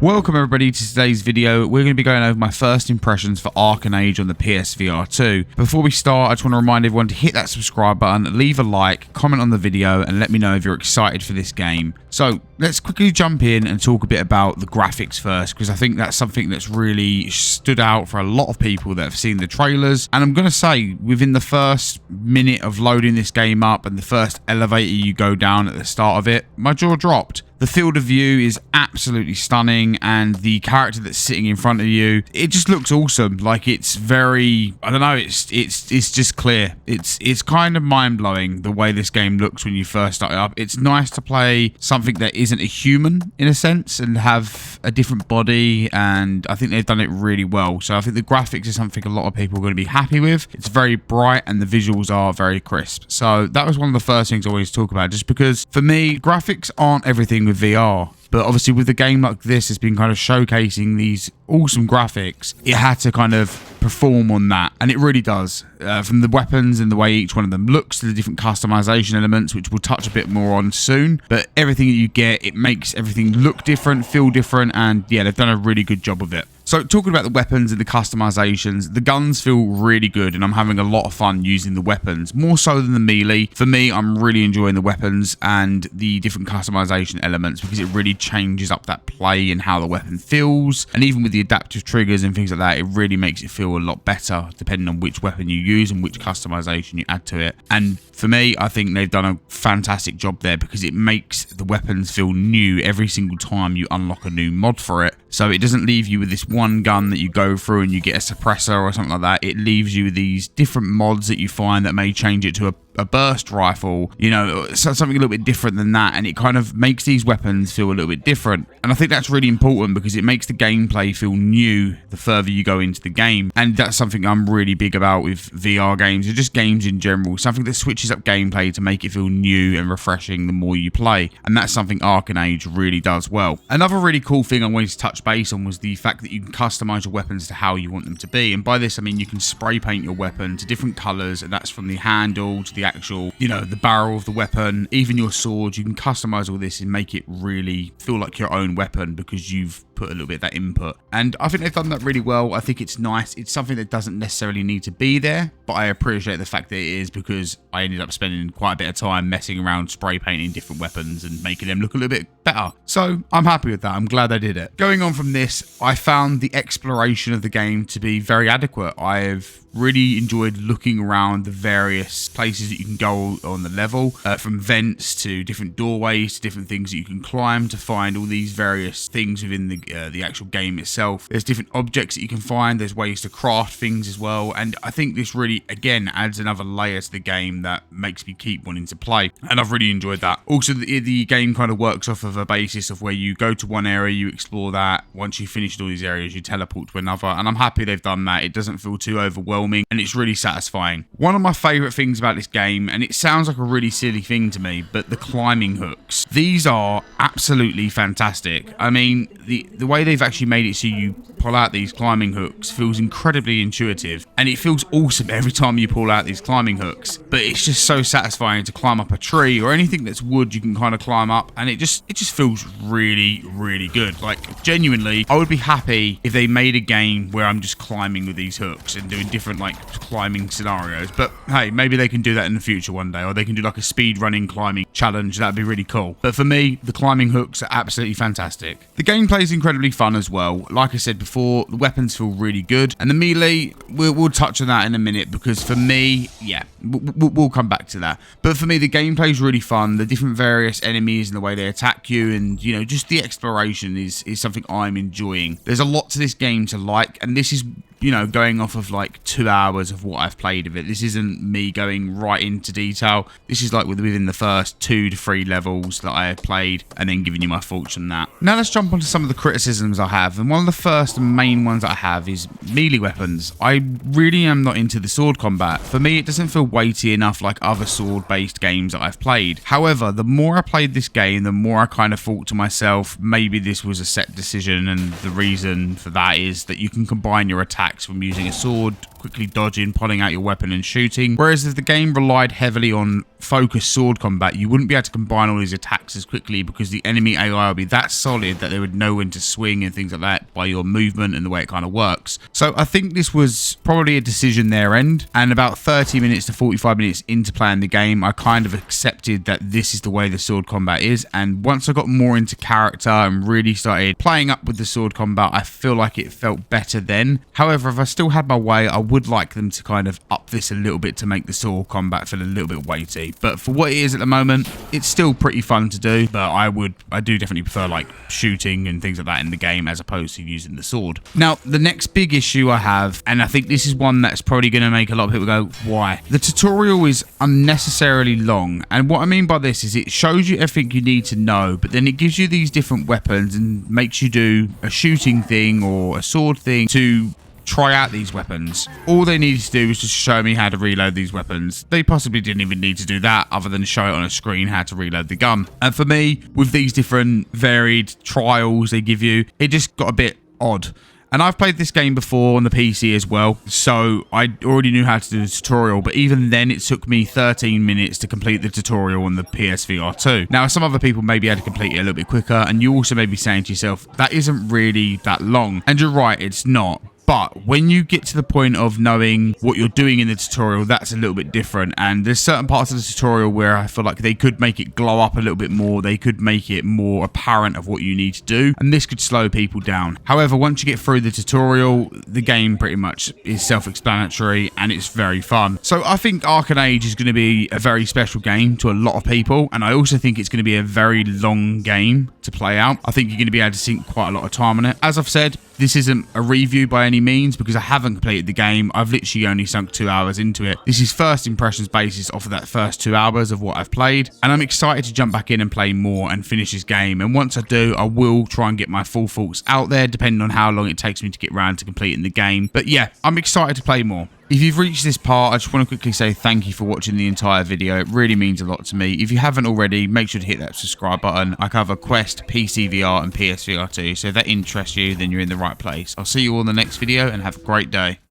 Welcome everybody to today's video. We're going to be going over my first impressions for Arken Age on the PSVR2. Before we start, I just want to remind everyone to hit that subscribe button, leave a like, comment on the video, and let me know if you're excited for this game. So let's quickly jump in and talk a bit about the graphics first, because I think that's something that's really stood out for a lot of people that have seen the trailers. And I'm going to say, within the first minute of loading this game up and the first elevator you go down at the start of it, my jaw dropped. The field of view is absolutely stunning, and the character that's sitting in front of you, it just looks awesome. Like, it's very, I don't know, it's just clear. It's kind of mind-blowing the way this game looks when you first start it up. It's nice to play something that isn't a human in a sense and have a different body, and I think they've done it really well. So I think the graphics is something a lot of people are going to be happy with. It's very bright and the visuals are very crisp. So that was one of the first things I always talk about, just because for me, graphics aren't everything with VR. But obviously with a game like this, it's been kind of showcasing these awesome graphics. It had to kind of perform on that, and it really does. From the weapons and the way each one of them looks to the different customization elements, which we'll touch a bit more on soon. But everything that you get, it makes everything look different, feel different, and yeah, they've done a really good job of it. So talking about the weapons and the customizations, the guns feel really good, and I'm having a lot of fun using the weapons, more so than the melee. For me, I'm really enjoying the weapons and the different customization elements, because it really changes up that play and how the weapon feels. And even with the adaptive triggers and things like that, it really makes it feel a lot better depending on which weapon you use and which customization you add to it. And for me, I think they've done a fantastic job there, because it makes the weapons feel new every single time you unlock a new mod for it. So it doesn't leave you with this one gun that you go through and you get a suppressor or something like that. It leaves you with these different mods that you find that may change it to a burst rifle, you know, something a little bit different than that, and it kind of makes these weapons feel a little bit different. And I think that's really important, because it makes the gameplay feel new the further you go into the game. And that's something I'm really big about with VR games, or just games in general, something that switches up gameplay to make it feel new and refreshing the more you play. And that's something Arken Age really does well. Another really cool thing I wanted to touch base on was the fact that you can customize your weapons to how you want them to be. And by this I mean you can spray paint your weapon to different colors, and that's from the handle to the actual, you know, the barrel of the weapon, even your sword. You can customize all this and make it really feel like your own weapon, because you've put a little bit of that input. And I think they've done that really well. I think it's nice. It's something that doesn't necessarily need to be there, but I appreciate the fact that it is, because I ended up spending quite a bit of time messing around spray painting different weapons and making them look a little bit better. So I'm happy with that. I'm glad they did it. Going on from this, I found the exploration of the game to be very adequate. I've really enjoyed looking around the various places that you can go on the level, from vents to different doorways to different things that you can climb to find all these various things within the actual game itself. There's different objects that you can find. There's ways to craft things as well, and I think this really, again, adds another layer to the game that makes me keep wanting to play, and I've really enjoyed that. Also, the game kind of works off of a basis of where you go to one area, you explore that. Once you've finished all these areas, you teleport to another, and I'm happy they've done that. It doesn't feel too overwhelming, and it's really satisfying. One of my favorite things about this game, and it sounds like a really silly thing to me, but the climbing hooks. These are absolutely fantastic. I mean, the way they've actually made it so you pull out these climbing hooks feels incredibly intuitive, and it feels awesome every time you pull out these climbing hooks. But it's just so satisfying to climb up a tree or anything that's wood you can kind of climb up, and it just feels really, really good. Like, genuinely, I would be happy if they made a game where I'm just climbing with these hooks and doing different like climbing scenarios. But hey, maybe they can do that in the future one day, or they can do like a speed running climbing challenge. That'd be really cool. But for me, the climbing hooks are absolutely fantastic. The gameplay is incredibly fun as well. Like I said before, the weapons feel really good, and the melee, we'll touch on that in a minute, because for me, yeah, we'll come back to that. But for me, the gameplay is really fun. The different various enemies and the way they attack you, and you know, just the exploration is something I'm enjoying. There's a lot to this game to like, and this is, you know, going off of like 2 hours of what I've played of it. This isn't me going right into detail. This is like within the first 2 to 3 levels that I have played, and then giving you my thoughts on that. Now let's jump onto some of the criticisms I have, and one of the first and main ones I have is melee weapons. I really am not into the sword combat. For me, it doesn't feel weighty enough like other sword-based games that I've played. However, the more I played this game, the more I kind of thought to myself, maybe this was a set decision, and the reason for that is that you can combine your attacks from using a sword quickly dodging, pulling out your weapon and shooting. Whereas if the game relied heavily on focused sword combat, you wouldn't be able to combine all these attacks as quickly because the enemy AI would be that solid that they would know when to swing and things like that by your movement and the way it kind of works. So I think this was probably a decision their end, and about 30 minutes to 45 minutes into playing the game, I kind of accepted that this is the way the sword combat is. And once I got more into character and really started playing up with the sword combat, I feel like it felt better then. However, if I still had my way, I would like them to kind of up this a little bit to make the sword combat feel a little bit weighty. But for what it is at the moment, it's still pretty fun to do. But I do definitely prefer like shooting and things like that in the game as opposed to using the sword. Now, the next big issue I have, and I think this is one that's probably going to make a lot of people go, why? The tutorial is unnecessarily long. And what I mean by this is it shows you everything you need to know, but then it gives you these different weapons and makes you do a shooting thing or a sword thing to try out these weapons. All they needed to do was just show me how to reload these weapons. They possibly didn't even need to do that other than show it on a screen how to reload the gun. And for me, with these different varied trials they give you, it just got a bit odd. And I've played this game before on the PC as well, so I already knew how to do the tutorial, but even then it took me 13 minutes to complete the tutorial on the PSVR2. Now, some other people may be able to complete it a little bit quicker, and you also may be saying to yourself, that isn't really that long. And you're right, it's not. But when you get to the point of knowing what you're doing in the tutorial, that's a little bit different. And there's certain parts of the tutorial where I feel like they could make it glow up a little bit more. They could make it more apparent of what you need to do. And this could slow people down. However, once you get through the tutorial, the game pretty much is self-explanatory and it's very fun. So I think Arken Age is going to be a very special game to a lot of people. And I also think it's going to be a very long game to play out. I think you're going to be able to sink quite a lot of time on it. As I've said, this isn't a review by any means because I haven't completed the game. I've literally only sunk 2 hours into it. This is first impressions basis off of that first 2 hours of what I've played, and I'm excited to jump back in and play more and finish this game. And once I do, I will try and get my full thoughts out there depending on how long it takes me to get around to completing the game. But yeah, I'm excited to play more. If you've reached this part, I just want to quickly say thank you for watching the entire video. It really means a lot to me. If you haven't already, make sure to hit that subscribe button. I cover Quest, PCVR and PSVR2, so if that interests you, then you're in the right place. I'll see you all in the next video and have a great day.